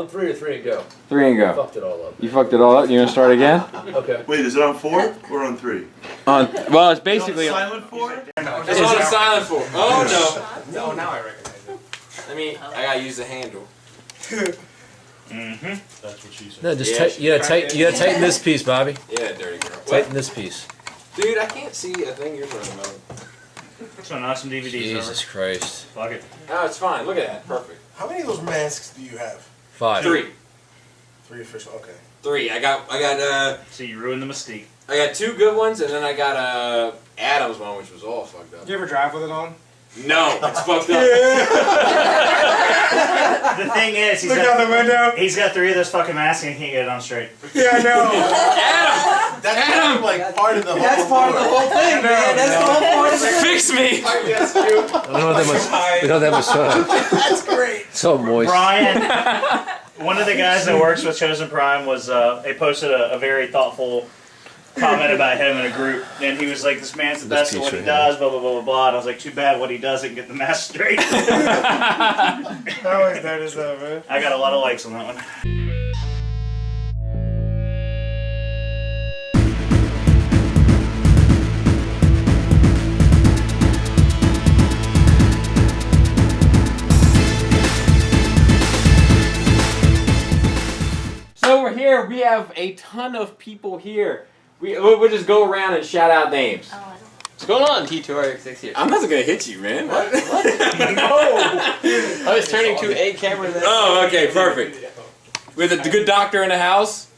On 3 or 3 and go. 3 and go. I fucked it all up. You fucked it all up? You gonna start again? Okay. Wait, is it on 4 or on 3? Well, it's basically... silent 4? It's on a silent 4. Oh, no. No, now I recognize it. I mean, I gotta use the handle. That's what she said. No, just you gotta tighten this piece, Bobby. Yeah, dirty girl. Tighten this piece. Dude, I can't see a thing you're talking about. So knock some DVDs Jesus Christ. Fuck it. No, it's fine. Look at that. Perfect. How many of those masks do you have? 5. 3. 3 official. Okay. 3. I got See, you ruined the mystique. I got 2 good ones, and then I got Adam's one, which was all fucked up. Did you ever drive with it on? No, it's fucked up. The thing is, Look out the window. he's got 3 of those fucking masks and he can't get it on straight. Yeah, I know. Adam! That's kind of like part of the whole. That's part of the whole thing, man. That's the whole part of it. Fix me! We don't have that much sun. That's great. So moist. Brian, one of the guys that works with Chosen Prime was, they posted a very thoughtful comment about him in a group, and he was like, this man's the best at what he does, blah, blah, blah, blah, blah. And I was like, too bad what he doesn't get the mask straight. I always notice that, man. I got a lot of likes on that one. So we're here. We have a ton of people here. We'll just go around and shout out names. What's going on, T2RX6 here? I'm not gonna hit you, man. What? I was turning to a camera then. Oh, okay, perfect. With a good doctor in the house.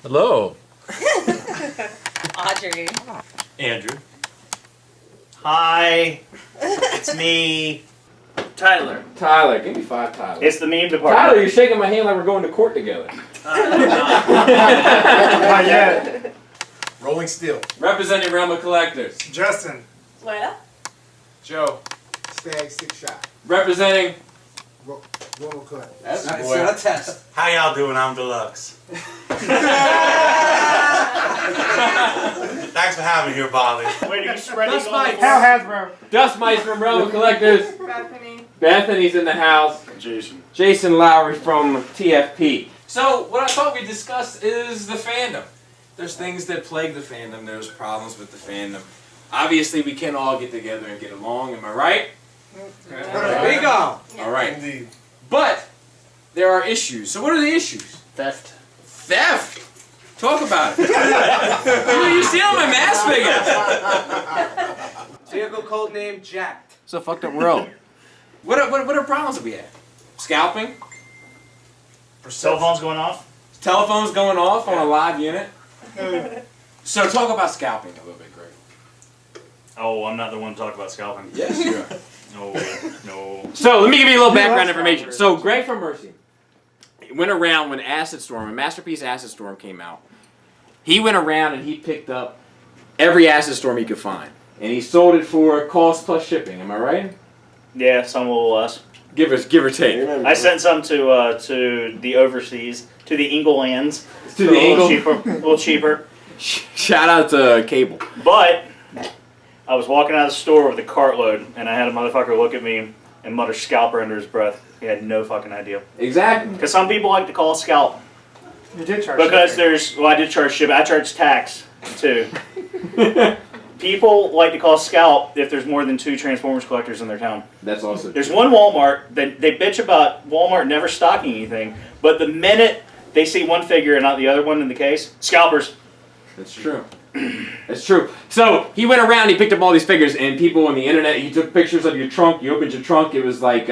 Hello. Audrey. Andrew. Hi. It's me. Tyler. Tyler, give me 5, Tyler. It's the meme department. Tyler, you're shaking my hand like we're going to court together. Not yet. Rolling Steel. Representing Realm of Collectors. Justin. Lola. Joe. Stag 6 Shot. Representing. Roll cut. That's It's boy. not a test. How y'all doing? I'm Deluxe. Thanks for having me here, Bobby. Wait, are you spreading Dust all mites. the- Hell Hasbro. Dust Mice from Realm of Collectors. Bethany. Bethany's in the house. Jason. Jason Lowry from TFP. So, what I thought we'd discuss is the fandom. There's things that plague the fandom. There's problems with the fandom. Obviously, we can all get together and get along. Am I right? Big on. All right. Indeed. But there are issues. So, what are the issues? Theft. Theft. Talk about it. You're stealing my mass figures. Vehicle code name Jack. It's a fucked up world. What are problems that we have? Scalping. Cell phones going off? Telephones going off on a live unit. So talk about scalping a little bit, Greg. Oh, I'm not the one to talk about scalping. Yes, you are. No, no. So let me give you a little background information. So Greg from Mercy went around when Masterpiece Acid Storm came out. He went around and he picked up every Acid Storm he could find. And he sold it for cost plus shipping, am I right? Yeah, some a little less. Give or take. I sent some to the overseas, to the Englands. To the Engle. A little cheaper. Shout out to Cable. But I was walking out of the store with a cartload, and I had a motherfucker look at me and mutter scalper under his breath. He had no fucking idea. Exactly. Because some people like to call it scalp. You did charge. Because shipping. I did charge shipping. I charge tax too. People like to call scalp if there's more than 2 Transformers collectors in their town. That's also There's one Walmart that they bitch about Walmart never stocking anything, but the minute they see one figure and not the other one in the case, scalpers. That's true. That's true. So he went around, he picked up all these figures, and people on the internet, he took pictures of your trunk, you opened your trunk, it was like, it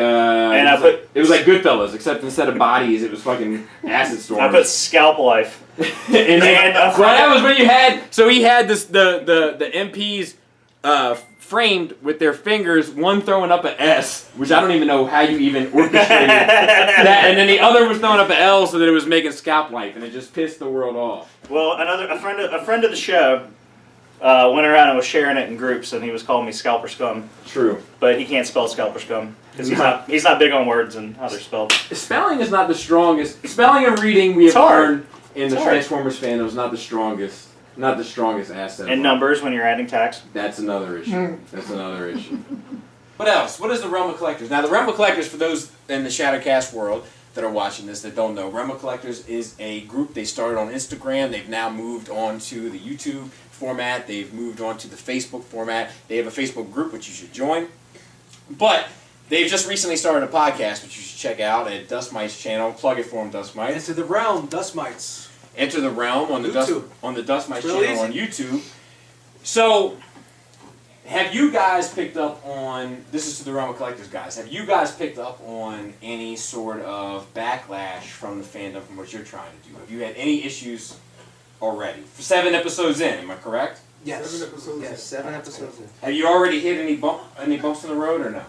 was like Goodfellas, except instead of bodies, it was fucking Acid Storm. I put scalp life. and well, that was when you had, so he had this, the MPs framed with their fingers, one throwing up an S, which I don't even know how you even orchestrated that, and then the other was throwing up an L so that it was making scalp life, and it just pissed the world off. Well, a friend of the show went around and was sharing it in groups, and he was calling me scalper scum. True. But he can't spell scalper scum because he's not big on words and how they're spelled. Spelling is not the strongest. Spelling and reading we have learned in the Transformers fandom is not the strongest asset. And numbers when you're adding tax. That's another issue. That's another issue. What else? What is the Realm of Collectors? Now, the Realm of Collectors, for those in the Shadowcast world, that are watching this that don't know, Realm of Collectors is a group. They started on Instagram. They've now moved on to the YouTube format. They've moved on to the Facebook format. They have a Facebook group, which you should join. But they've just recently started a podcast, which you should check out at Dust Mites channel. Plug it for them, Dust Mites. Into the realm, Dust Mites. Enter the Realm on the Dust Mites channel easy. on YouTube. So, have you guys picked up on, this is to the Realm of Collectors guys, have you guys picked up on any sort of backlash from the fandom from what you're trying to do? Have you had any issues already? 7 episodes in, am I correct? Yes. 7 episodes. Yes, 7 episodes in. Have you already hit any bumps in the road or no?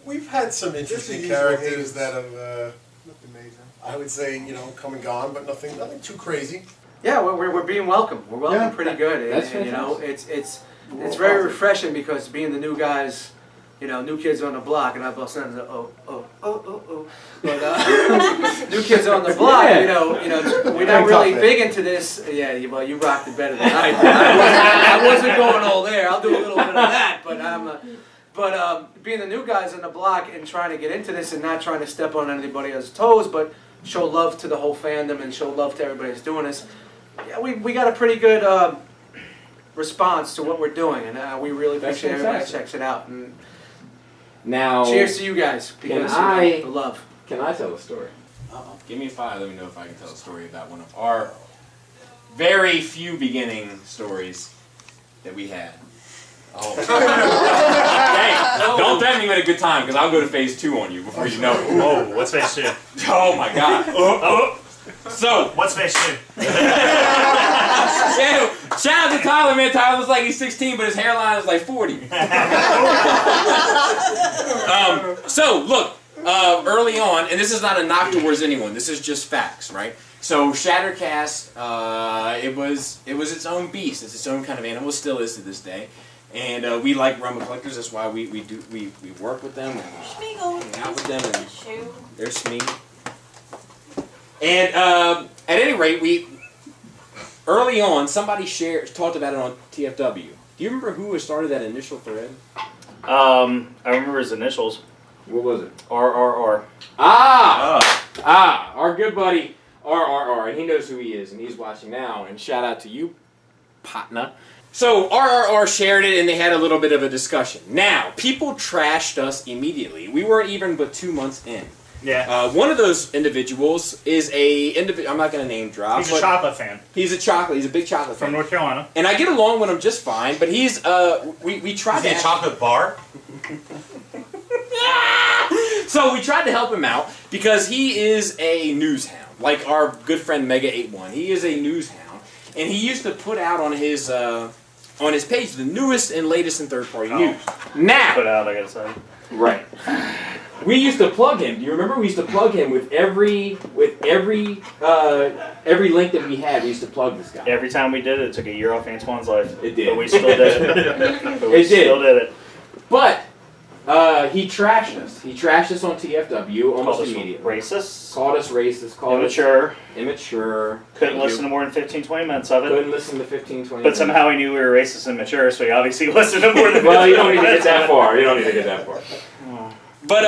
We've had some interesting characters that have, Nothing major. I would say, come and gone, but nothing too crazy. Yeah, we're being welcomed. We're welcomed Yeah. pretty good. That's And, it's very refreshing because being the new guys, new kids on the block, and I've also said, but new kids on the block, we're not really big into this. Yeah, well, you rocked it better than I did. I wasn't going all there. I'll do a little bit of that, but being the new guys on the block and trying to get into this and not trying to step on anybody else's toes, but show love to the whole fandom and show love to everybody that's doing this. Yeah, we got a pretty good response to what we're doing, and we really appreciate everybody checks it out. And Now, cheers to you guys because the love. Can I tell a story? Give me a 5, let me know if I can tell a story about one of our very few beginning stories that we had. Oh. Hey, don't threaten me with a good time, because I'll go to phase 2 on you before you know it. Whoa, what's phase 2? Oh my god. So, What's phase 2? yeah, shout out to Tyler, man. Tyler looks like he's 16, but his hairline is like 40. So, look, early on, and this is not a knock towards anyone, this is just facts, right? So, Shattercast, it was its own beast. It's its own kind of animal. It still is to this day. And we like Realm of Collectors. That's why we work with them and hang out with them. And they're Smeagol. And at any rate, early on somebody talked about it on TFW. Do you remember who started that initial thread? I remember his initials. What was it? RRR. Our good buddy RRR, and he knows who he is, and he's watching now. And shout out to you, Patna. So RRR shared it, and they had a little bit of a discussion. Now, people trashed us immediately. We weren't even but 2 months in. Yeah. One of those individuals is I'm not going to name drop. He's a chocolate fan. He's a big chocolate fan. From North Carolina. And I get along with him just fine, but he's, we tried to... Is he a chocolate bar? So we tried to help him out because he is a news hound. Like our good friend Mega81. He is a news hound. And he used to put out on his page the newest and latest and third-party news. Now... Put out, I gotta say. Right. We used to plug him. Do you remember? We used to plug him with every link that we had. We used to plug this guy. Every time we did it, it took a year off Antoine's life. It did. But we still did it. Still did it. But he trashed us. He trashed us on TFW almost immediately. Racist. Called us racist. Called Immature. us immature. Couldn't listen to more than 15-20 minutes of it. Couldn't listen to 15-20 minutes. But somehow he knew we were racist and mature, so he obviously listened to more than Well, you don't need to get that far. You don't need to get that far. But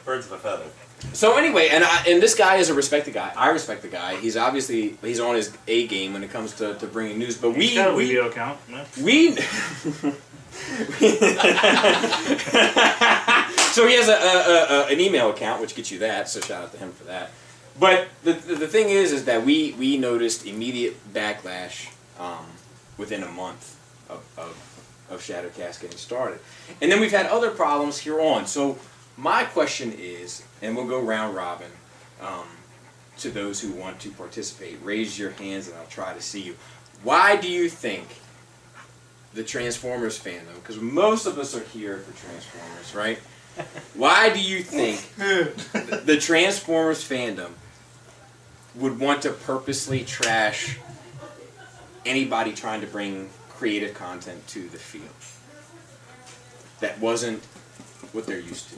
Birds of a feather. So anyway, and this guy is a respected guy. I respect the guy. He's on his A game when it comes to bringing news. But He's got a video account. Yeah. So he has an email account, which gets you that. So shout out to him for that. But the thing is that we noticed immediate backlash within a month of Shattercast getting started, and then we've had other problems here on. So my question is, and we'll go round robin to those who want to participate. Raise your hands, and I'll try to see you. Why do you think the Transformers fandom? Because most of us are here for Transformers, right? Why do you think the Transformers fandom would want to purposely trash anybody trying to bring creative content to the field that wasn't what they're used to?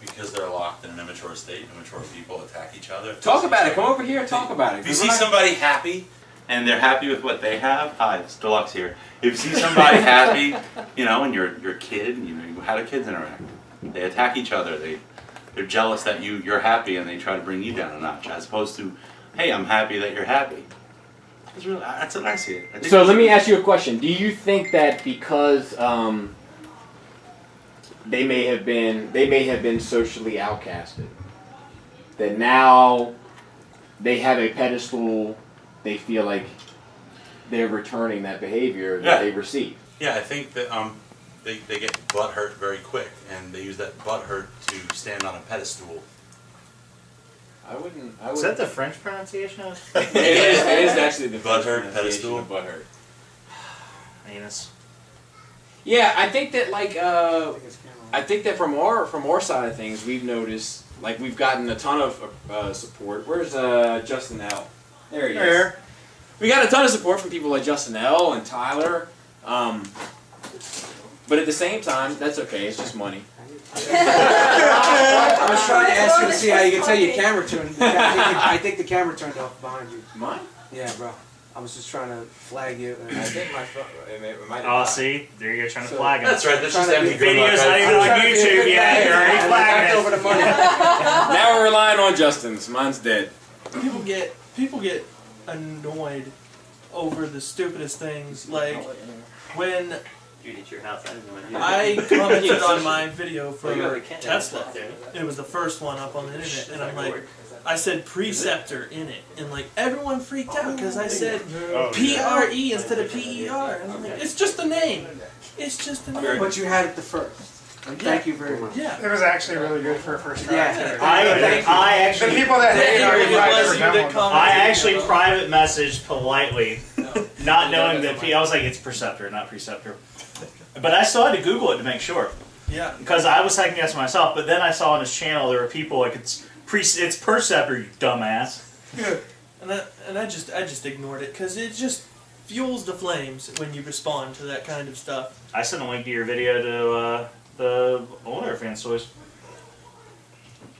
Because they're locked in an immature state. Immature people attack each other. Talk about it. Come over here and talk about it. If you see somebody happy and they're happy with what they have, hi, it's Deluxe here. If you see somebody happy, and you're a kid, and how do kids interact? They attack each other. They they're jealous that you're happy and they try to bring you down a notch, as opposed to, hey, I'm happy that you're happy. It's really, that's what I see it. I think So let me ask you a question. Do you think that because they may have been socially outcasted, that now they have a pedestal, they feel like they're returning that behavior that they received? Yeah, I think that they get butt hurt very quick, and they use that butt hurt to stand on a pedestal. I wouldn't. Is that the French pronunciation of It is actually the Butthurt, pedestal. Butthurt. anus? Yeah, I think that I think that from our side of things, we've noticed we've gotten a ton of support. Where's Justin L? There he is. We got a ton of support from people like Justin L and Tyler. But at the same time, that's okay. It's just money. I was trying to ask you to see how you can tell your camera turned. I think the camera turned off behind you. Mine? Yeah, bro. I was just trying to flag you. I think my phone. It might Oh, see? There you go, trying to flag him. That's right. That's just empty. Video's not even on YouTube yet. You're already flagging over the money. Now we're relying on Justin's. Mine's dead. People get annoyed over the stupidest things. Like when I commented on my video for Tesla, it was the first one up on the internet, and I'm like, I said preceptor in it, and like everyone freaked out because I said PRE instead of PER, and I'm like, it's just a name. It's just a name. But you had it the first. And thank you very much. Yeah, it was actually really good for a first try. Yeah. I actually, the people that hate I actually private messaged politely, not knowing that I was like, it's preceptor, not preceptor. But I still had to Google it to make sure. Yeah. Because I was second guessing myself, but then I saw on his channel there were people like it's perceptor, you dumbass. Yeah. And I just ignored it because it just fuels the flames when you respond to that kind of stuff. I sent a link to your video to the older fans toys.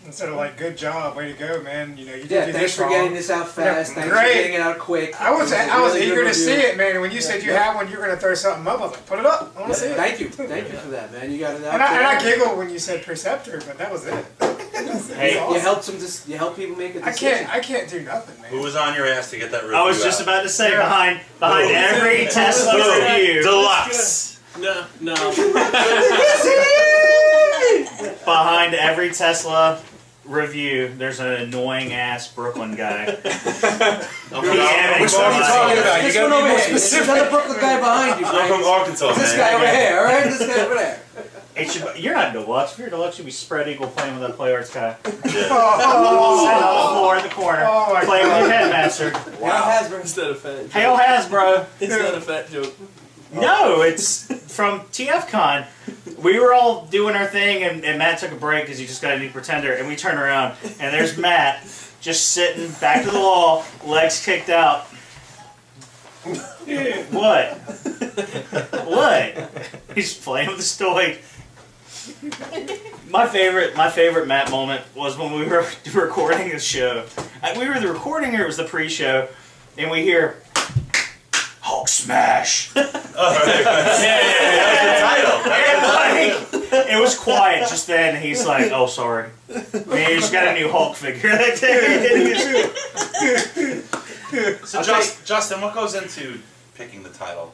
Instead of like, good job, way to go, man. You know, you did Yeah, do thanks this for wrong. getting this out fast. Thanks for Great. getting it out quick. I was really eager good to see review. it, man. And when you said you had one, you were gonna throw something up. I was like, put it up. I want to see it. Thank you for that, man. You got it out. And I giggled when you said preceptor, but that was it. Hey, awesome. You helped you help people make a decision. I can't do nothing, man. Who was on your ass to get that review? I was just out? about to say behind every Tesla review, Deluxe. No. behind every Tesla review, there's an annoying ass Brooklyn guy. Which Which one are you talking about? This one over here. There's another Brooklyn guy behind you. I'm from Arkansas, This man. guy over here, all right? This guy over there. You're not deluxe. If you're deluxe, you'd be spread eagle playing with that play arts guy. Yeah. Sitting on the floor in the corner, Oh my playing with your headmaster. Wow. Instead of fat. Hail Hasbro. It's not a fat joke. No, it's from TFCon. We were all doing our thing, and Matt took a break because he just got a new pretender, and we turned around, and there's Matt just sitting back to the wall, legs kicked out. What? What? He's playing with the toy. My favorite Matt moment was when we were recording the show. We were the recording, or it was the pre-show, and we hear Hulk smash. That was the title. And, it was quiet just then, and he's like, "Oh, sorry." And he just got a new Hulk figure that day. So, Justin, what goes into picking the title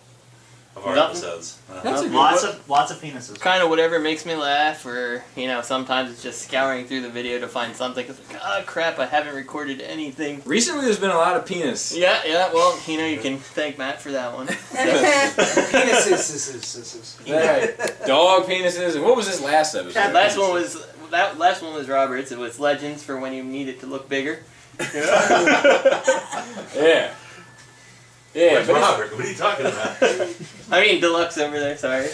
of our episodes? Lots of penises. Kind of whatever makes me laugh, or sometimes it's just scouring through the video to find something. It's like, oh crap, I haven't recorded anything. Recently, there's been a lot of penis. Yeah. Well, you can thank Matt for that one. Penises. Right. Dog penises. And what was this last episode? That last one was Robert's. It was Legends for when you need it to look bigger. Yeah. Where's Robert? What are you talking about? I mean, Deluxe over there. Sorry.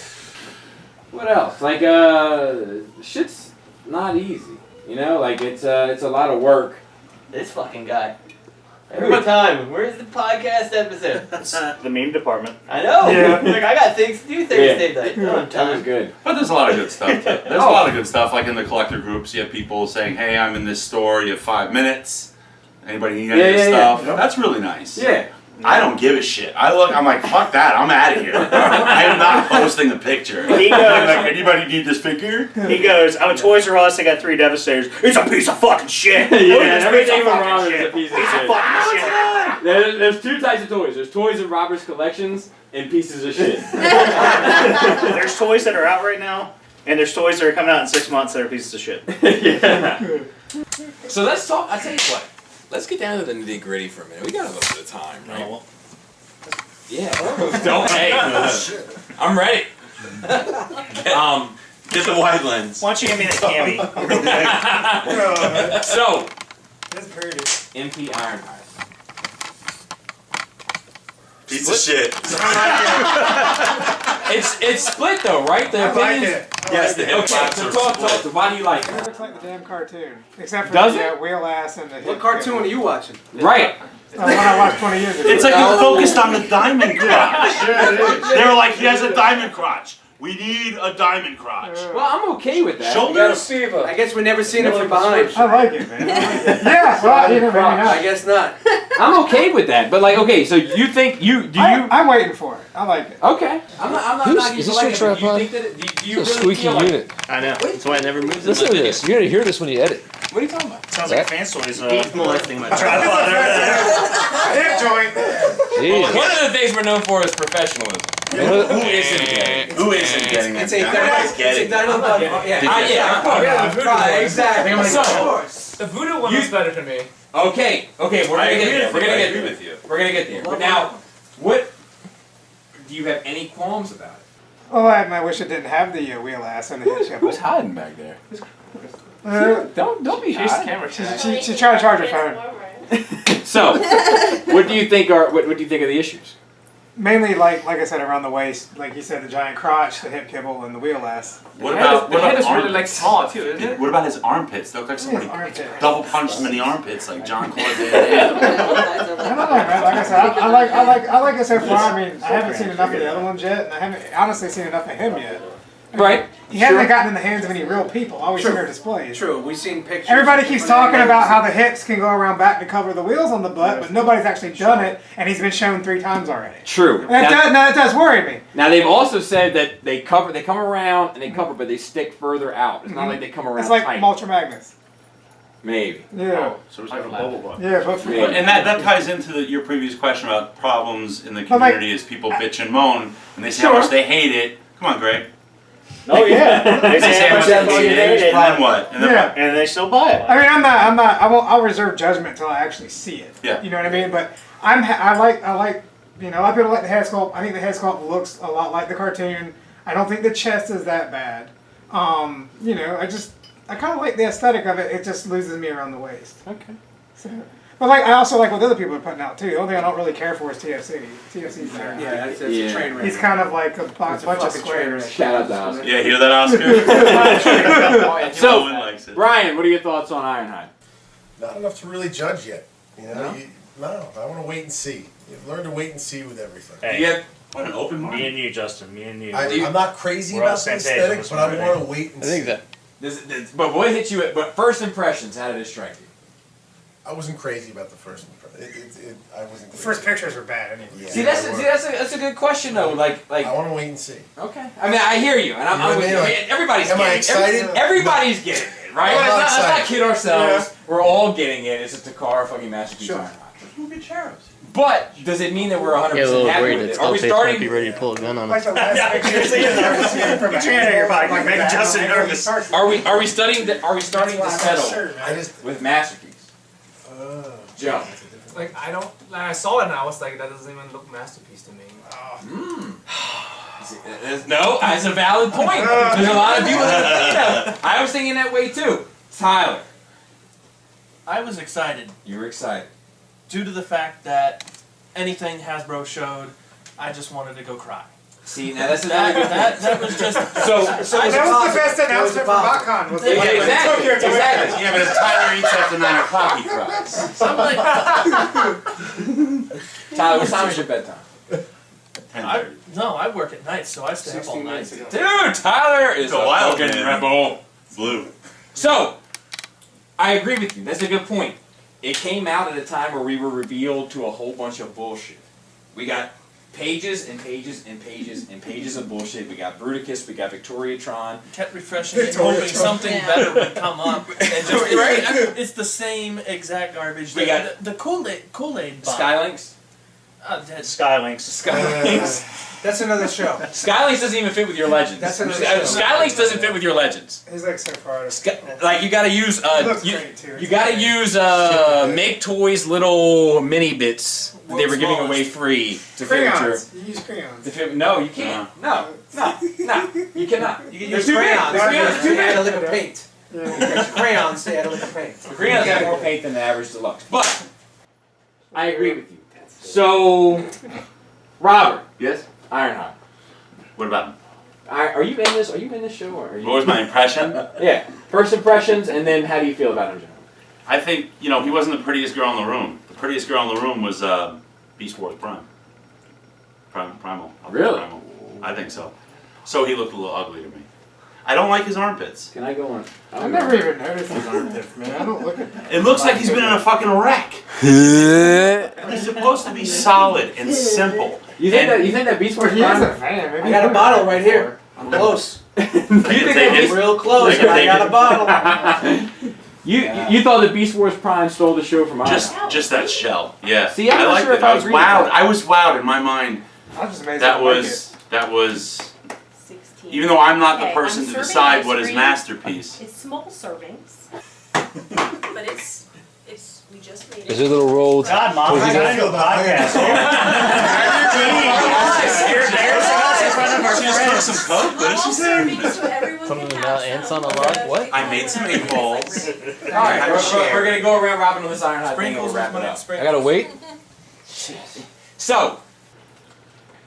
What else? Shit's not easy. It's a lot of work. This fucking guy. Every time. Where's the podcast episode? The meme department. I know. Yeah. I got things to do Thursday night. That was good. But there's a lot of good stuff. Too. There's a lot of good stuff, like in the collector groups. You have people saying, "Hey, I'm in this store. You have 5 minutes. Anybody need any of this stuff?" Yeah. That's really nice. Yeah. I don't give a shit. I'm like, fuck that, I'm out of here. I am not posting a picture. He goes, like, anybody need this figure? He goes, I'm a Toys R Us, I got 3 Devastators. It's a piece of fucking shit. Yeah, everything piece of from fucking Roberts is shit. a piece of Piece shit. of fucking shit. There's 2 types of toys. There's toys in Robert's collections and pieces of shit. There's toys that are out right now, and there's toys that are coming out in 6 months that are pieces of shit. Yeah. So let's talk. I tell you what. Let's get down to the nitty gritty for a minute. We got a little bit of time, right? No. Yeah. Don't. Hey. I'm ready. Get the wide lens. Why don't you give me that cami? So, That's pretty. MP Ironhide. Piece of shit. It's split though, right? The I like opinions. it. Yes, the hip Okay, flaps so are talk. split. Why do you like It it? looks like the damn cartoon. Except for Does the wheel ass and the What cartoon are you watching? Right. One I watched 20 years ago. It's like you focused on the diamond crotch. They were like, he has a diamond crotch. We need a diamond crotch. Well, I'm okay with that. Shoulders? I guess we've never seen it from behind. I like it, man. I like it. Yeah, well, maybe not. I guess not. I'm okay with that. But like, okay, so you think I'm waiting for it. I like it. Okay. I'm not Who's- knocking is you this for your liking it, but tripod? do you think that do you It's a really squeaky feel like unit. I know. That's why I never moved Listen to this. You're gonna hear this when you edit. What are you talking about? Sounds like a fan toys. He's molesting my Tripod. Hip joint. Jeez. One of the things we're known for is professionalism. Who isn't getting it? Who isn't getting that? It's a Everybody's getting it. Exactly. So, The voodoo one was better to me. Okay, we're gonna get there. We're gonna get there. with you. We're gonna get there. But now, what do you have any qualms about it? Oh, I wish it didn't have the wheel ass and the hip shovel. Who's hiding back there? Don't be hot. Camera She tried to charge her phone. So, what do you think are what do you think are the issues? Mainly, like I said, around the waist. Like you said, the giant crotch, the hip kibble, and the wheel ass. What about The head is really armpits? like small too, isn't it? What about his armpits? They look like His somebody armpit. double punched him in the armpits like John Claude did. I don't know, man. Like I said, I like it so far. I mean, I haven't seen enough of the other ones yet, and I haven't honestly seen enough of him yet. Right. He hasn't gotten in the hands of any real people. All we've seen are displays. True, we've seen pictures. Everybody keeps talking about how the hips can go around back to cover the wheels on the butt, but nobody's actually done it, and he's been shown 3 times already. True. And that does worry me. Now they've also said that they come around and they cover, but they stick further out. It's not like they come around It's like tight. Ultra Magnus. Maybe. Yeah. So it's like a bubble butt. Yeah, but for And that ties into your previous question about problems in the But like- community as people bitch and moan and they say Sure. how much they hate it. Come on, Greg. Oh yeah. They They say say how much they they hate it. And then what? And then Yeah. what? and they still buy it. I mean, I'll reserve judgment till I actually see it. Yeah. You know what I mean? But I like, you know, a lot of people like the head sculpt. I think the head sculpt looks a lot like the cartoon. I don't think the chest is that bad. You know, I kind of like the aesthetic of it. It just loses me around the waist. Okay. So, but like, I also like what the other people are putting out too. The only thing I don't really care for is TFC. TFC's there. Yeah, that's Yeah. a train wreck. He's kind of like a bunch of fucking train squares. wreck. Shout out to Oscar. Yeah, hear that, Oscar? No So, one likes it. Brian, what are your thoughts on Ironhide? Not enough to really judge yet. You know, no, I want to wait and see. You've learned to wait and see with everything. Hey, You have What an open me mind. and you, Justin. Me and you. I'm not crazy We're on about the the same page on aesthetic, this but one, I right? want to wait and I see. think that. but what hit you? But first impressions, how did it strike you? I wasn't crazy about the first one. I wasn't. The Crazy. first pictures were bad anyway. Yeah, See, that's they were. a good question though. Like I want to wait and see. okay. I mean, I hear you, and I'm, You know I'm what with I you. mean? Like, Everybody's am I getting it. excited? Everybody's getting it, right? I'm not Let's not excited. kid ourselves. We're all getting it. It's just a car fucking masterpiece. Sure. Ironhide. Movie cherubs. But does it mean that we're 100% Yeah, a little happy worried with that it? Are we Skullfest might be starting? ready to pull a gun on Like us. the last picture you see Put your hand in your pocket. You're making Justin nervous. Are we starting to settle I just. with masterpiece? Joe. Like I saw it and I was like, that doesn't even look masterpiece to me. No, that's a valid point. There's a lot of people that think that. I was thinking that way too. Tyler, I was excited you were excited. due to the fact that anything Hasbro showed, I just wanted to go cry. See, now that's another good That was just So That was the best announcement for BotCon. Was Yeah, the exactly. Exactly. Yeah, but as Tyler eats after 9 o'clock, he cries. I'm like, Tyler, what time is your bedtime? 10:30. no, I work at night, so I stay up all 16 night. minutes ago. Dude, Tyler is He's a wild fucking man. rebel. Blue. So, I agree with you. That's a good point. it came out at a time where we were revealed to a whole bunch of bullshit. We got pages and pages and pages and pages of bullshit. We got Bruticus, we got Victoriatron. Kept refreshing and hoping something better would come up. And just, it's the same exact garbage. We got the Kool-Aid bot. Skylinks. Skylinks. That's another show. Skylinks doesn't even fit with your legends. That's another show. Skylinks doesn't fit with your legends. He's like so far. Like you gotta use you gotta use Make Toys little mini bits that they were giving away free to fit with your. You use crayons. No, you can't. No, you cannot. You can use crayons. They add a lick of paint. Crayons, they add a lick of paint. The crayons got more paint than the average deluxe. But I agree with you. So, Robert. Yes. Ironhide. What about him? Are you in this? Are you in this show? Or are you? What was my impression? Yeah. First impressions, and then how do you feel about him? I think, he wasn't the prettiest girl in the room. The prettiest girl in the room was Beast Wars Prime. Primal. Really? Primal. I think so. So he looked a little ugly to me. I don't like his armpits. Can I go on? I never even noticed his armpits, man. I don't look at that. It looks like he's been in a fucking wreck. He's supposed to be solid and simple. You think that Beast Wars Prime? I got a bottle right here. I'm close. You think I'm real close, and I got a bottle. You thought that Beast Wars Prime stole the show from us? Just that shell, yeah. See, I'm not sure if I agree with wowed. that. I was wowed in my mind. I'm just amazed. That was 16. Even though I'm not the person to decide what is masterpiece. It's small servings, but it's we just made it. Is there a little rolled? God, Mom, I gotta do a podcast. Some coke. What did she say? Something about ants on a log? What? I made some 8 balls. Alright, we're gonna go around robin on this Ironhide thing and we'll wrap it up. I gotta wait? So,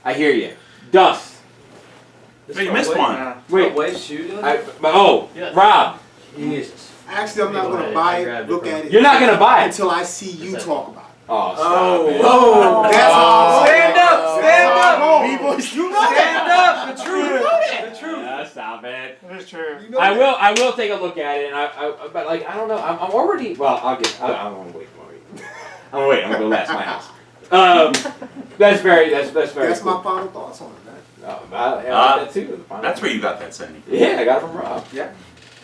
I hear you. Dust. Wait, you missed one. Wait, Rob. Actually, I'm not going to buy it, look at it. You're not going to buy it? Until I see you talk about it. Oh, That's all. Stand up! Stand up! B-boys, you know Stand that. up! The truth! The truth! Stop it. That's true. You know I will take a look at it, and but like I don't know. I'm already. Well, I don't want to wait. I'm gonna wait. I'm gonna go last. My house. That's very. That's very. That's cool. my final thoughts on it, man. I like that too. That's where you got that saying. Yeah, I got it from Rob. Yeah.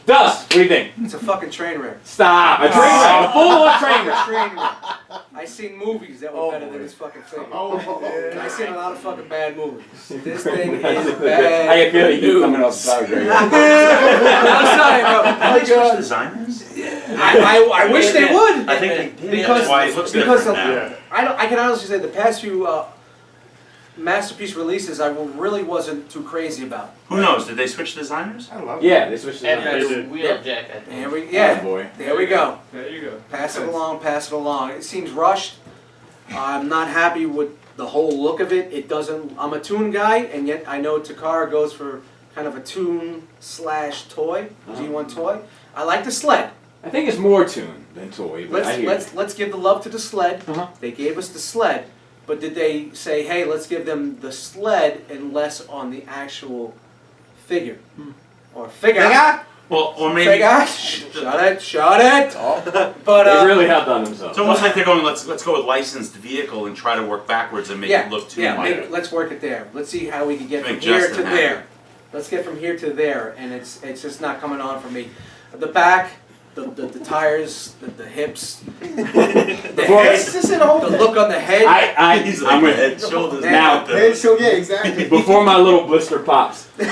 Dust. What do you think? It's a fucking train wreck. Stop. A train wreck. A full-on train wreck. Train wreck. I seen movies that were better than this fucking thing. I seen a lot of fucking bad movies. This thing is bad. I can feel you coming off the side, Greg. I'm sorry, bro. Are they switch designers? I wish they would. I think they did. Because That's why it looks different now. I can honestly say the past few masterpiece releases I really wasn't too crazy about. Who knows? Did they switch designers? I love Yeah, they switched designers. Wheel Jack, I think. There we, Oh, boy. there we go. There you go. Pass it along, pass it along. It seems rushed. I'm not happy with the whole look of it. It doesn't. I'm a tune guy, and yet I know Takara goes for kind of a tune/toy, G1 toy. I like the sled. I think it's more tune than toy. But Let's give the love to the sled. Uh-huh. They gave us the sled, but did they say, hey, let's give them the sled and less on the actual figure or figure? Well, or maybe Figure. Shut it. But they really have done themselves. it's almost like they're going. Let's go with licensed vehicle and try to work backwards and make it look too minor. let's work it there. Let's see how we can get from Make here Justin to happy. there. Let's get from here to there, and it's just not coming on for me. The back, the tires, the hips, the head, the look on the head. I'm with head, shoulders, now. Head, so yeah, exactly. Before my little blister pops. Let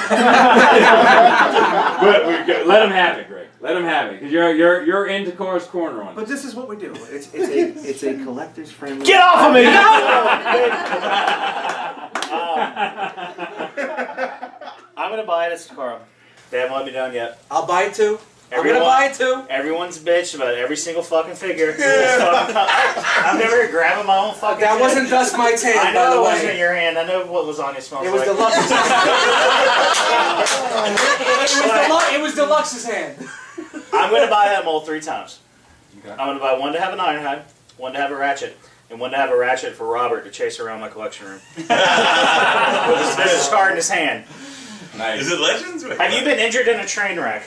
him have it, Greg. Let him have it, because you're in Takara's corner on But this. this is what we do. It's a collector's friendly. Get off of me! I'm gonna buy it at Takara. They haven't let me down yet. I'll buy it too. I'm gonna buy it too. Everyone's bitched about every single fucking figure. I'm never grabbing my own fucking. That shit. wasn't Dust Mite's hand, I by know the it way. wasn't your hand. I know what lasagna smells It was like. Deluxe's It was Deluxe's hand. I'm gonna buy that mold 3 times. Okay. I'm gonna buy one to have an Ironhide, one to have a Ratchet, and one to have a Ratchet for Robert to chase around my collection room. With his business card in his hand. Nice. Is it Legends? Have you been injured in a train wreck?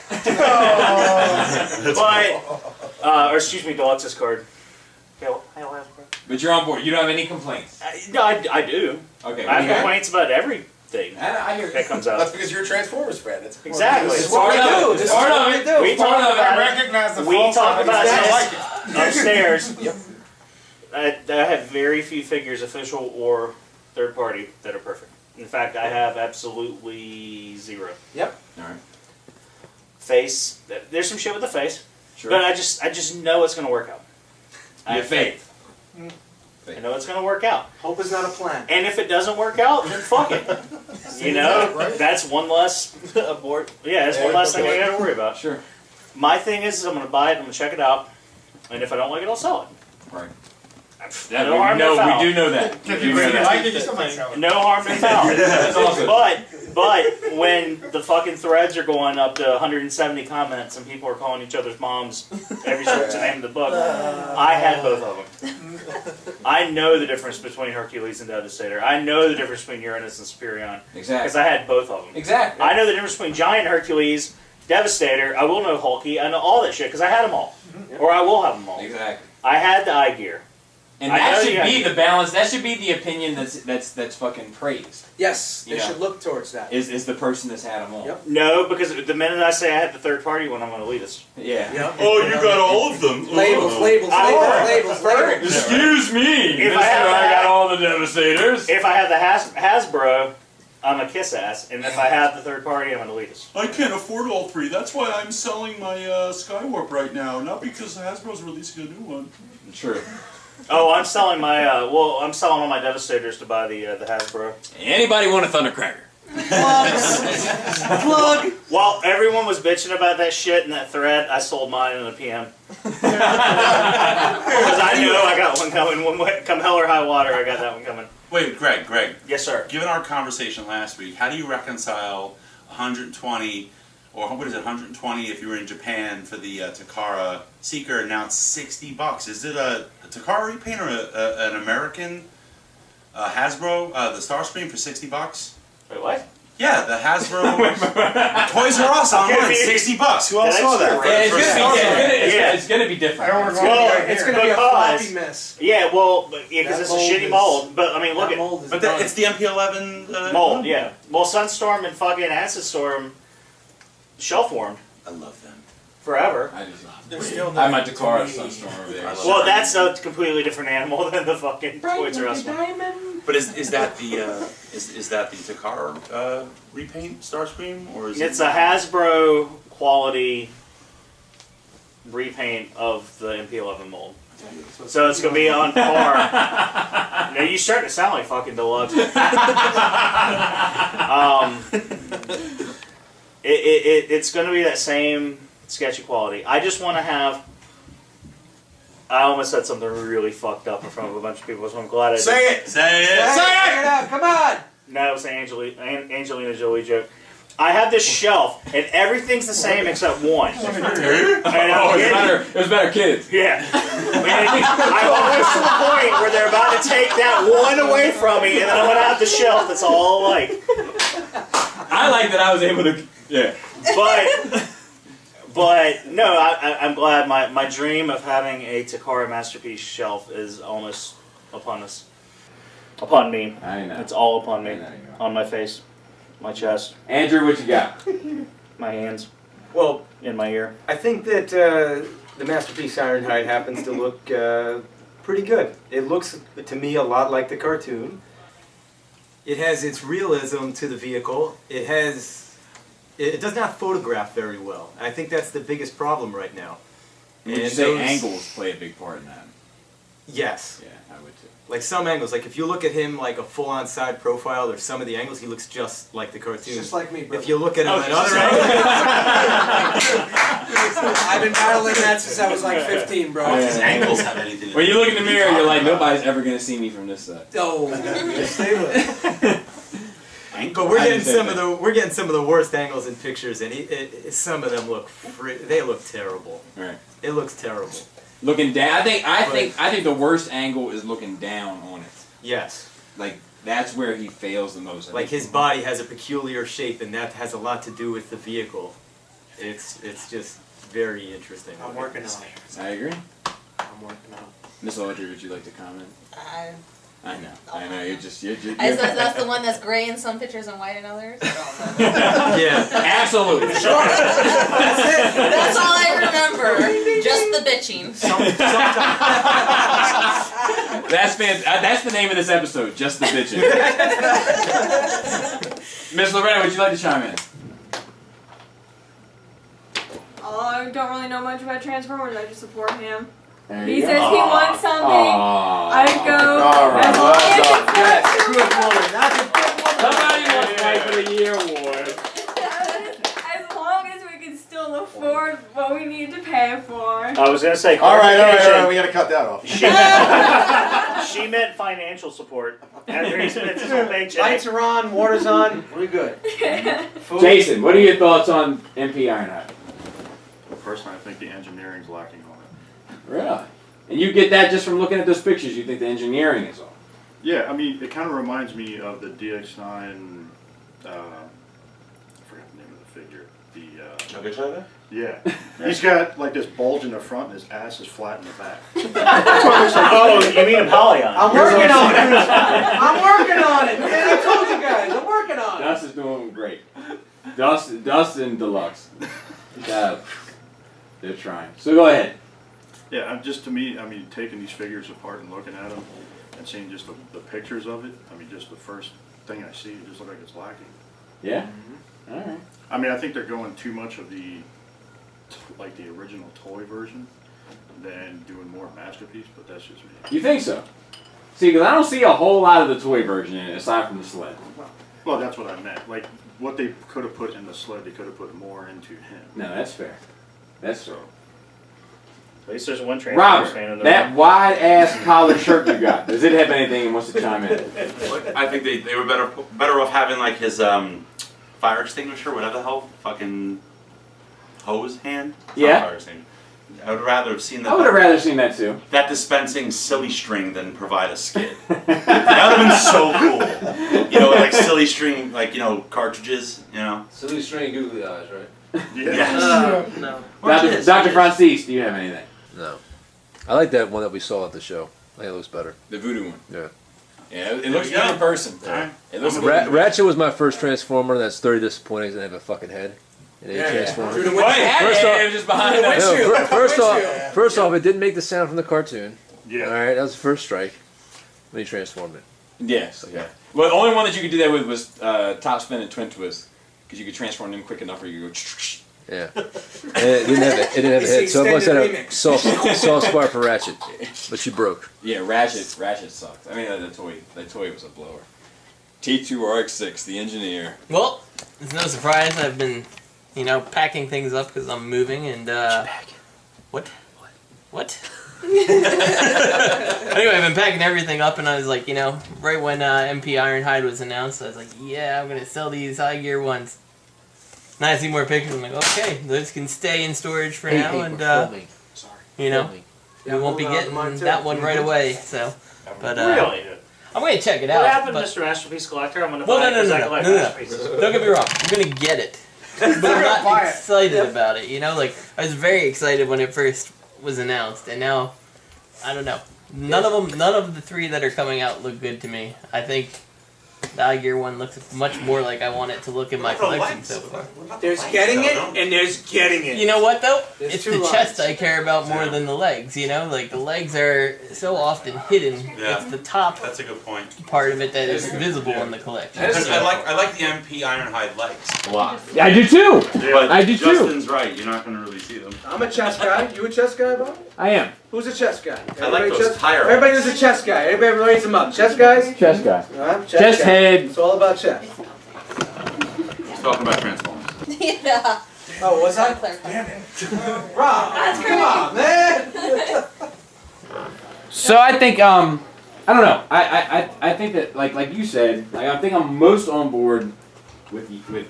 Or excuse me, Deluxe's card. But you're on board. You don't have any complaints. No, I do. Okay. I have complaints about everything I hear that comes out. That's because you're a Transformers fan. That's Exactly. This is It's part of it. This is Part what of we it. do. We talk about it. recognize the We faults talk of it. about It's this not upstairs. Yep. I have very few figures, official or third party, that are perfect. In fact, I have absolutely zero. Yep. All right. Face. There's some shit with the face, Sure. but I just know it's gonna work out. I You have have faith. I know it's gonna work out. Hope is not a plan. And if it doesn't work out, then fuck it. You know, Right. that's one less abort. Yeah, that's one less thing I gotta worry about. Sure. My thing is I'm gonna buy it, I'm gonna check it out, and if I don't like it, I'll sell it. Right. No harm, no foul. We do know that. We do know that. No harm, no foul. That's awesome. But when the fucking threads are going up to 170 comments and people are calling each other's moms every short name in the book, I had both of them. I know the difference between Hercules and Devastator. I know the difference between Uranus and Superion. Exactly. Because I had both of them. Exactly. I know the difference between Giant Hercules, Devastator. I will know Hulky. I know all that shit because I had them all, or I will have them all. Exactly. I had the eye gear. And I that know should you be have- the balance. That should be the opinion that's fucking praised. Yes, they You know. should look towards that. Is the person that's had them all. Yep. No, because the minute I say I had the third party one, I'm going to lead us. Yeah. Oh, you got all of them. Labels, labels, I- labels, labels. Excuse me. If I have I got that- all the Devastators. If I have the Hasbro, I'm a kiss ass, and if I have the third party, I'm going to lead us. I can't afford all three. That's why I'm selling my Skywarp right now. Not because Hasbro's releasing a new one. True. Oh, I'm selling my I'm selling all my Devastators to buy the Hasbro. Anybody want a Thundercracker? Plug. While everyone was bitching about that shit in that thread, I sold mine in a PM. Because I knew I got one coming. Come hell or high water, I got that one coming. Wait, Greg. Yes, sir. Given our conversation last week, how do you reconcile 120, or what is it, 120 if you were in Japan for the Takara Seeker, and now it's $60? Is it a Takara repaint or an American Hasbro, the Starscream for $60? Wait, what? Yeah, the Hasbro Toys R Us online, $60. Who else saw that? It's gonna be different. It's going to be a floppy mess. Yeah, well, because it's a shitty mold. But I mean, look at But it's the MP11 mold. Yeah. Well, Sunstorm and fucking Acid Storm shelf warmed I love them. forever. I might Takara Sunstorm over there. Well, that's a completely different animal than the fucking Toys R Us one. But is that the is that the Takara repaint Starscream, or is It's a Hasbro quality repaint of the MP11 mold. So it's gonna be on par. Now you starting to sound like fucking Deluxe. It's gonna be that same sketchy quality. I just want to have. I almost said something really fucked up in front of a bunch of people, so I'm glad I did. Say it! Say it out, come on! No, it was an Angelina Jolie joke. I have this shelf, and everything's the same except one. And It was better kids. Yeah. And I'm almost to the point where they're about to take that one away from me, and then I'm going to have the shelf that's all alike. I like that I was able to. Yeah. But no, I'm glad my dream of having a Takara Masterpiece shelf is almost upon us. Upon me. I know. It's all upon me. On my face. My chest. Andrew, what you got? My hands. Well, in my ear. I think that the Masterpiece Ironhide happens to look pretty good. It looks, to me, a lot like the cartoon. It has its realism to the vehicle. It does not photograph very well. I think that's the biggest problem right now. Would you say angles play a big part in that? Yes. Yeah, I would too. Like some angles, like if you look at him like a full-on side profile, or some of the angles, he looks just like the cartoon. Just like me, brother. If you look at him at other angles, I've been battling that since I was like 15, bro. His ankles have anything to do When you look in the mirror, you're like, nobody's ever gonna see me from this side. Oh, yes, they will. But we're getting some of the worst angles in pictures, and some of them look they look terrible. Right. It looks terrible. Looking down, I think the worst angle is looking down on it. Yes. Like that's where he fails the most. Like his body has a peculiar shape, and that has a lot to do with the vehicle. It's just very interesting. I'm working on it. I agree. I'm working on it. Miss Audrey, would you like to comment? I know. You're just. That's the one that's gray in some pictures and white in others. Yeah, absolutely. That's all I remember. Just the bitching. That's the name of this episode. Just the bitching. Miss Loretta, would you like to chime in? I don't really know much about Transformers. I just support him. There He you says go. he wants something. I'd go Alright. as long as it's Yes, good woman. That's a good woman. Somebody wants Wife of the Year award. as long as we can still afford what we need to pay for. I was gonna say. All right, we gotta cut that off. She meant financial support. After he spent his whole paycheck. Lights are on, water's on, we're good. Food. Jason, what are your thoughts on MP Ironhide? Personally, I think the engineering's lacking on it. Really? And you get that just from looking at those pictures? You think the engineering is off? Yeah, I mean, it kind of reminds me of the DX9. I forgot the name of the figure. The Chugga? Yeah, he's got like this bulge in the front, and his ass is flat in the back. Oh, you mean a Polyon? I'm working on it. I'm working on it. Man, I told you guys, I'm working on it. Dust is doing great. Dust and Deluxe. Yeah, they're trying. So go ahead. Yeah, to me, I mean, taking these figures apart and looking at them and seeing just the pictures of it, I mean, just the first thing I see, it just looks like it's lacking. Yeah? All right. I mean, I think they're going too much of the original toy version than doing more Masterpiece, but that's just me. You think so? See, because I don't see a whole lot of the toy version in it, aside from the sled. Well, that's what I meant. Like, what they could have put in the sled, they could have put more into him. No, that's fair. That's true. At least there's one Transformers fan in Robert, the that room. wide-ass collared shirt you got, does it have anything and wants to chime in? I think they were better off having like his fire extinguisher, whatever the hell, fucking hose hand. It's not Yeah. Fire extinguisher. I would rather have seen that. I would have rather seen that too. That dispensing silly string than provide a skid. That would have been so cool. You know, like silly string, like, you know, cartridges, you know. Silly string googly eyes, right? Yes. No. Dr. Francis, do you have anything? No. I like that one that we saw at the show. I think it looks better. The voodoo one. Yeah. Yeah, it looks good in person. Yeah. It looks good. Ratchet was my first Transformer. That's 30 disappointing. It didn't have a fucking head. It didn't transform. Through the windshield. It was just behind the windshield. First off, it didn't make the sound from the cartoon. Yeah. All right, that was the first strike. Then he transformed it. Yes. Okay. Well, the only one that you could do that with was Top Spin and Twin Twist, because you could transform them quick enough where you could go. Yeah. And it didn't have a head, so it must have had a soft spot for Ratchet, but she broke. Yeah, Ratchet sucked. I mean, that toy was a blower. T2RX6, the engineer. Well, it's no surprise. I've been, packing things up because I'm moving and. What? Anyway, I've been packing everything up, and I was like, right when MP Ironhide was announced, I was like, yeah, I'm gonna sell these high gear ones. Now I see more pictures. I'm like, okay, those can stay in storage for now, and we won't be getting that one right away. So, but Really? I'm gonna check it out. What happened, but, Mr. Masterpiece Collector? I'm gonna well, buy it because I no. collect masterpieces. Don't get me wrong. I'm gonna get it, but I'm not excited about it. Like I was very excited when it first was announced, and now I don't know. None of the three that are coming out look good to me. I think the high gear one looks much more like I want it to look in my collection so far. There's getting it, and there's getting it. You know what though? There's It's two the lines. chest I care about more than the legs. Like the legs are so often hidden. Yeah. It's the top That's a good point. part of it that is visible in the collection. I like the MP Ironhide legs a lot. Yeah, I do too. But I do too. Justin's right. You're not going to really see them. I'm a chess guy. You a chess guy, Bob? I am. Who's a chess guy? I like those chess? tire Everybody legs. who's a chess guy. Everybody raise them up. Chess guys? Chess guy. Chess Chess guy. head. It's all about chess. He's talking about Transformers. Yeah. Oh, was I? Damn it. Rob, come on, man. So I think I don't know. I think that like you said, I think I'm most on board with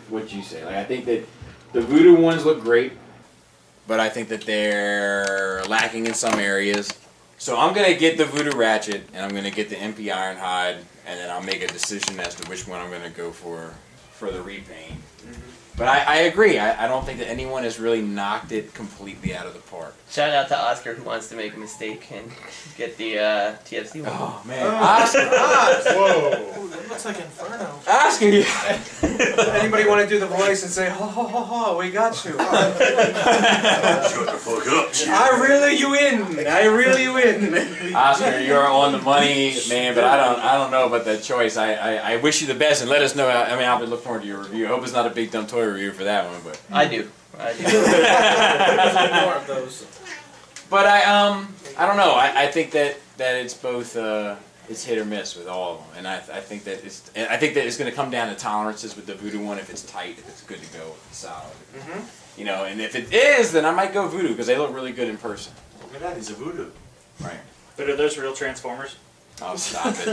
what you say. I think that the voodoo ones look great, but I think that they're lacking in some areas. So I'm gonna get the voodoo ratchet, and I'm gonna get the MP Ironhide, and then I'll make a decision as to which one I'm gonna go for the repaint. But I agree. I don't think that anyone has really knocked it completely out of the park. Shout out to Oscar who wants to make a mistake and get the TFC one. Oh man, Oscar! Whoa! Ooh, that looks like Inferno. Oscar, you. Anybody want to do the voice and say, ho ho ho ho, we got you. Shut the fuck up. I reel you in. I reel you in. Oscar, you're on the money, man. But I don't know about that choice. I wish you the best and let us know. I mean, I'll be looking forward to your review. I hope it's not a big dumb toy review for that one, but I do. More of those. But I don't know. I think that it's both it's hit or miss with all of them, and I think that it's going to come down to tolerances with the Voodoo one. If it's tight, if it's good to go, if it's solid, you know. And if it is, then I might go Voodoo because they look really good in person. Look at that, he's a Voodoo. Right. But are those real Transformers? Oh, stop it!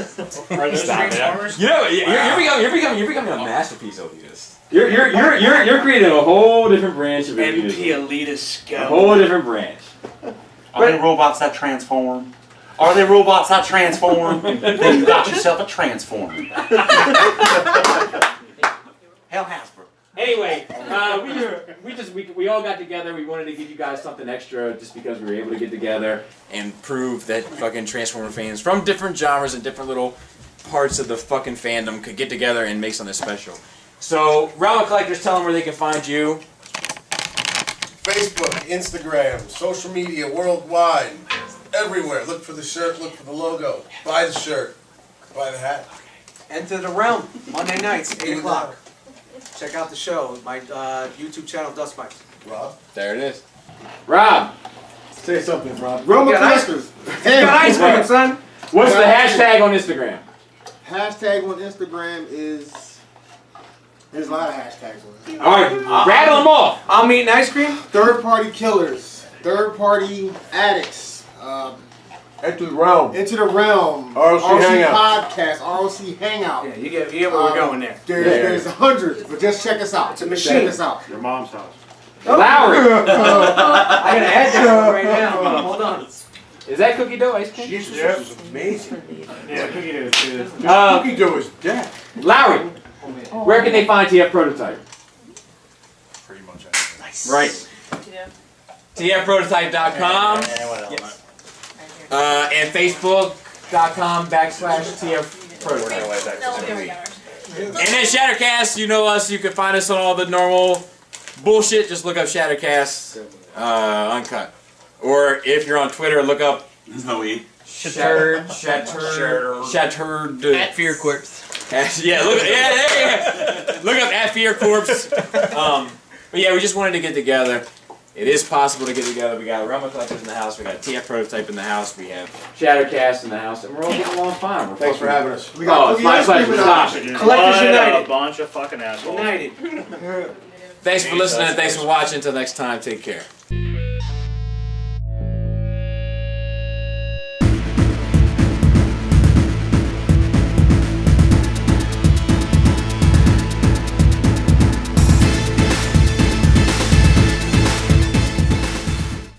Are those Transformers? You know, you're becoming a masterpiece, elitist. You're creating a whole different branch of elitism. MP Elitist Scout. A whole different branch. Are they robots that transform? Are they robots that transform? Then you got yourself a transformer. Hell Hasbro. Anyway, we all got together. We wanted to give you guys something extra just because we were able to get together and prove that fucking Transformer fans from different genres and different little parts of the fucking fandom could get together and make something special. So, Realm of Collectors, tell them where they can find you. Facebook, Instagram, social media, worldwide, everywhere. Look for the shirt, look for the logo. Buy the shirt, buy the hat. Enter the realm, Monday nights, 8 o'clock. Check out the show, my YouTube channel, Dust Mites. Rob? There it is. Rob! Say something, Rob. Realm of Collectors. You got ice cream, son. What's the hashtag on Instagram? Hashtag on Instagram is... There's a lot of hashtags on it. Alright, rattle them off. I'm eating ice cream. Third party killers. Third party addicts. Into the realm. Into the realm. ROC Hangout. Podcast. ROC Hangout. Yeah, you get where we're going there. There's hundreds, but just check us out. It's a machine. Check us out. Your mom's house. Lowry! I gotta add that one right now. Hold on. Is that cookie dough ice cream? Jesus, this is amazing. Yeah, cookie dough is good. Cookie dough is dead. Lowry, where can they find TF Prototype? Pretty much anything. Nice. Right. TFprototype.com and Facebook.com/TF Prototype. And then Shattercast, you know us. You can find us on all the normal bullshit. Just look up Shattercast Uncut. Or if you're on Twitter, look up Shattered. At Fear Corpse. Yeah, look up at Fear Corpse. But yeah, we just wanted to get together. It is possible to get together. We got Realm of Collectors in the house. We got TF Prototype in the house. We have Shattercast in the house, and we're all getting along fine. Thanks for having us. It's my pleasure. Stop it. Collectors United. A bunch of fucking assholes. United. Thanks for listening. Thanks for watching. Until next time, take care.